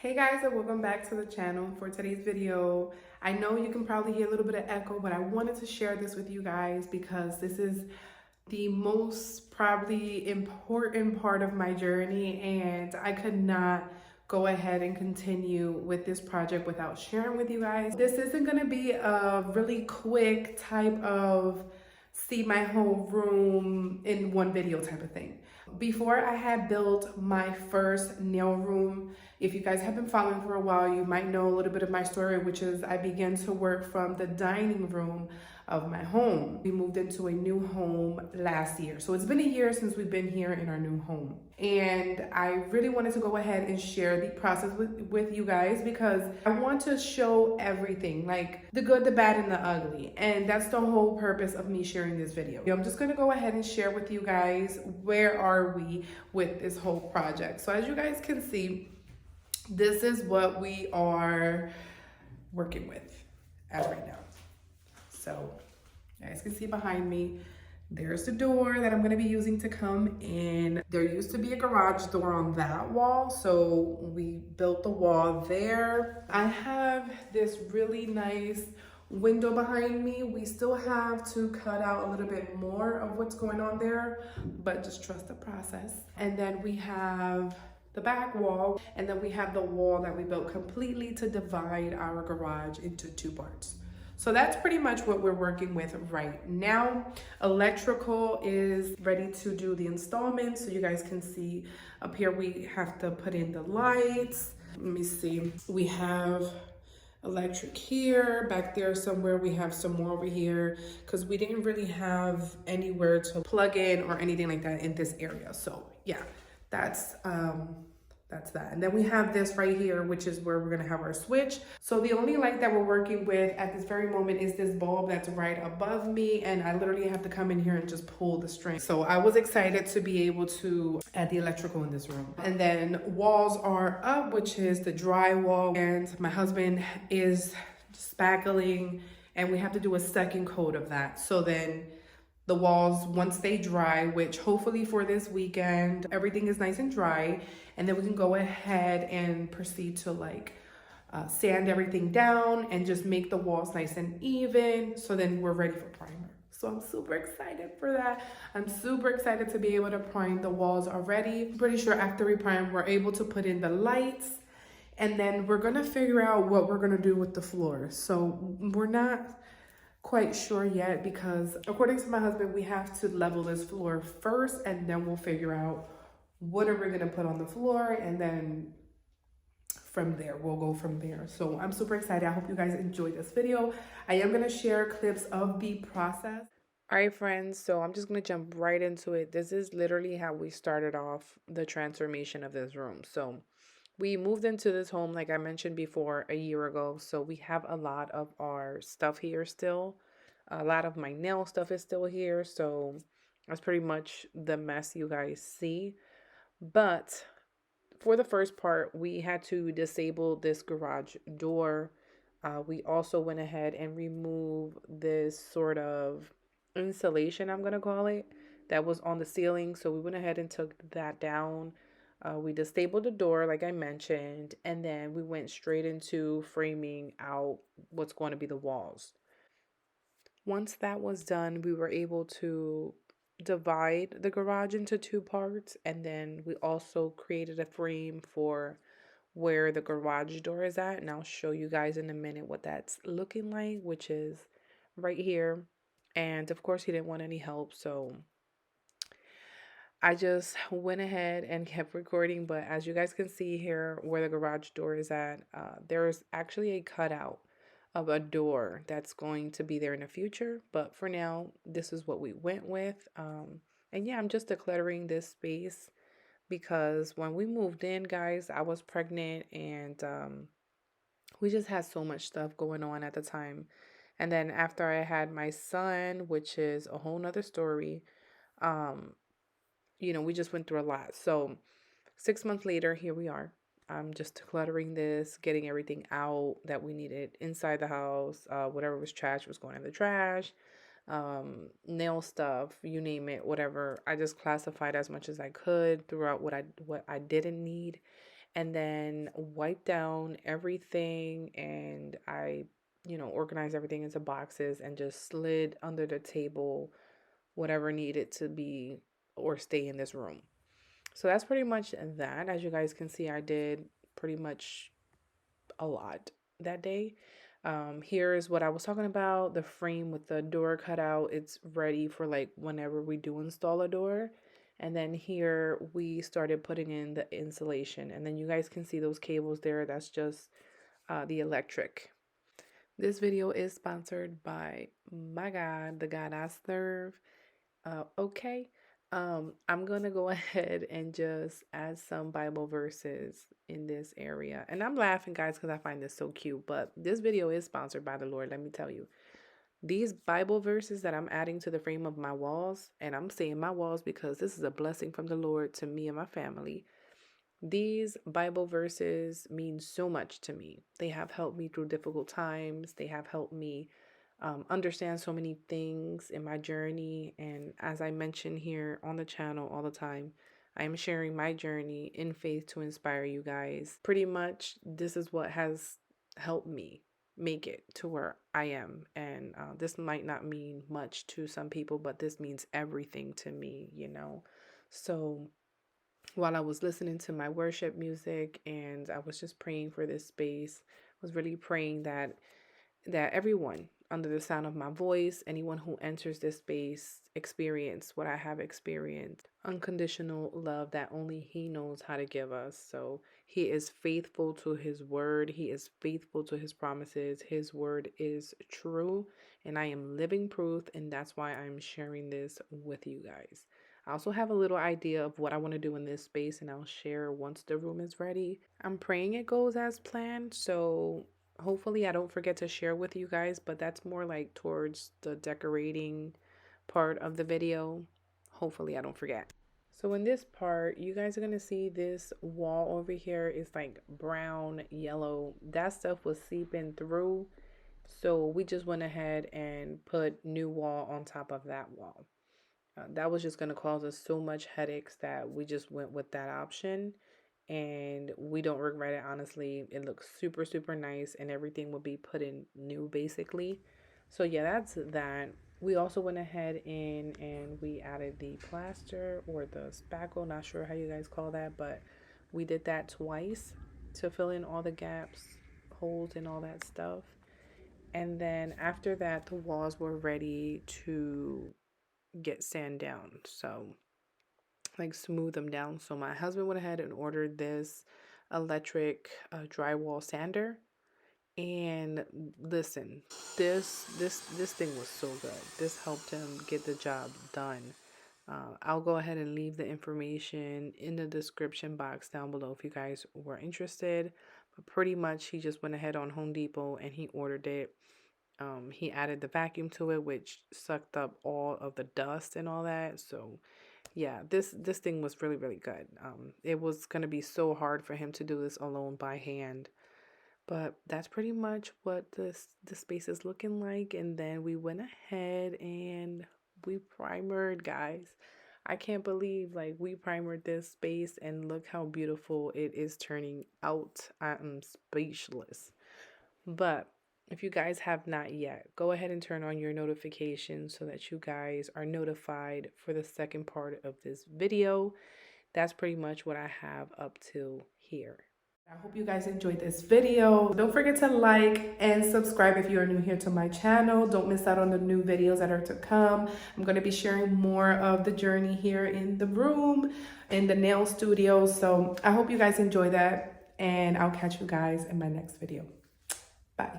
Hey guys, and welcome back to the channel. For today's video, I know you can probably hear a little bit of echo, but I wanted to share this with you guys because this is the most probably important part of my journey, and I could not go ahead and continue with this project without sharing with you guys. This isn't going to be a really quick type of see my whole room in one video type of thing. Before I had built my first nail room, if you guys have been following for a while, you might know a little bit of my story, which is I began to work from the dining room of my home. We moved into a new home last year. So it's been a year since we've been here in our new home. And I really wanted to go ahead and share the process with you guys because I want to show everything, like the good, the bad, and the ugly. And that's the whole purpose of me sharing this video. I'm just gonna go ahead and share with you guys where are we with this whole project. So as you guys can see, this is what we are working with as right now. So you guys can see behind me, there's the door that I'm gonna be using to come in. There used to be a garage door on that wall, so we built the wall there. I have this really nice window behind me. We still have to cut out a little bit more of what's going on there, but just trust the process. And then we have the back wall, and then we have the wall that we built completely to divide our garage into two parts. So that's pretty much what we're working with right now. Electrical is ready to do the installment. So you guys can see up here, we have to put in the lights. Let me see. We have electric here, back there somewhere. We have some more over here because we didn't really have anywhere to plug in or anything like that in this area. So yeah, that's that. And then we have this right here, which is where we're gonna have our switch. So the only light that we're working with at this very moment is this bulb that's right above me, and I literally have to come in here and just pull the string. So I was excited to be able to add the electrical in this room. And then walls are up, which is the drywall, and my husband is spackling, and we have to do a second coat of that. So then the walls, once they dry, which hopefully for this weekend, everything is nice and dry, and then we can go ahead and proceed to sand everything down and just make the walls nice and even. So then we're ready for primer. So I'm super excited for that. I'm super excited to be able to prime the walls already. I'm pretty sure after we prime, we're able to put in the lights, and then we're gonna figure out what we're gonna do with the floor. So we're not quite sure yet because according to my husband, we have to level this floor first, and then we'll figure out what are we gonna put on the floor, and then from there we'll go from there. So I'm super excited. I hope you guys enjoy this video. I am gonna share clips of the process. All right, friends, so I'm just gonna jump right into it. This is literally how we started off the transformation of this room. So we moved into this home, like I mentioned before, a year ago. So we have a lot of our stuff here still. A lot of my nail stuff is still here. So that's pretty much the mess you guys see. But for the first part, we had to disable this garage door. We also went ahead and removed this sort of insulation, I'm going to call it, that was on the ceiling. So we went ahead and took that down. We disabled the door, like I mentioned, and then we went straight into framing out what's going to be the walls. Once that was done, we were able to divide the garage into two parts, and then we also created a frame for where the garage door is at, and I'll show you guys in a minute what that's looking like, which is right here. And of course, he didn't want any help, so I just went ahead and kept recording. But as you guys can see here where the garage door is at, there's actually a cutout of a door that's going to be there in the future. But for now, this is what we went with. And yeah, I'm just decluttering this space because when we moved in, guys, I was pregnant, and we just had so much stuff going on at the time. And then after I had my son, which is a whole nother story, we just went through a lot. So 6 months later, here we are. I'm just decluttering this, getting everything out that we needed inside the house. Whatever was trash was going in the trash. Nail stuff, you name it, whatever. I just classified as much as I could throughout what I didn't need. and then wiped down everything, and I, organized everything into boxes and just slid under the table whatever needed to be or stay in this room. So that's pretty much that. As you guys can see, I did pretty much a lot that day. Here is what I was talking about, the frame with the door cut out. It's ready for like whenever we do install a door. And then here we started putting in the insulation. And then you guys can see those cables there. That's just the electric. This video is sponsored by my God, the God I serve. Okay. I'm gonna go ahead and just add some Bible verses in this area. And I'm laughing, guys, because I find this so cute. But this video is sponsored by the Lord, let me tell you. These Bible verses that I'm adding to the frame of my walls, and I'm saying my walls because this is a blessing from the Lord to me and my family. These Bible verses mean so much to me. They have helped me through difficult times. They have helped me understand so many things in my journey. And as I mention here on the channel all the time, I am sharing my journey in faith to inspire you guys. Pretty much, this is what has helped me make it to where I am. And this might not mean much to some people, but this means everything to me, So while I was listening to my worship music and I was just praying for this space, I was really praying that everyone under the sound of my voice, anyone who enters this space, experience what I have experienced. Unconditional love that only He knows how to give us. So He is faithful to His word. He is faithful to His promises. His word is true. And I am living proof. And that's why I'm sharing this with you guys. I also have a little idea of what I want to do in this space, and I'll share once the room is ready. I'm praying it goes as planned. So hopefully I don't forget to share with you guys, but that's more like towards the decorating part of the video. Hopefully I don't forget. So in this part, you guys are going to see this wall over here is like brown, yellow. That stuff was seeping through. So we just went ahead and put new wall on top of that wall. That was just going to cause us so much headaches that we just went with that option. And we don't regret it, honestly. It looks super, super nice, and everything will be put in new, basically. So yeah, that's that. We also went ahead and we added the plaster or the spackle, not sure how you guys call that, but we did that twice to fill in all the gaps, holes, and all that stuff. And then after that, the walls were ready to get sand down. So like smooth them down. So my husband went ahead and ordered this electric drywall sander. And listen, this thing was so good. This helped him get the job done. I'll go ahead and leave the information in the description box down below if you guys were interested. But pretty much he just went ahead on Home Depot and he ordered it. He added the vacuum to it, which sucked up all of the dust and all that. So yeah, this thing was really, really good. It was gonna be so hard for him to do this alone by hand, but that's pretty much what the space is looking like. And then we went ahead and we primered, guys. I can't believe like we primered this space and look how beautiful it is turning out. I'm speechless. But if you guys have not yet, go ahead and turn on your notifications so that you guys are notified for the second part of this video. That's pretty much what I have up to here. I hope you guys enjoyed this video. Don't forget to like and subscribe if you are new here to my channel. Don't miss out on the new videos that are to come. I'm going to be sharing more of the journey here in the room, in the nail studio. So I hope you guys enjoy that, and I'll catch you guys in my next video. Bye.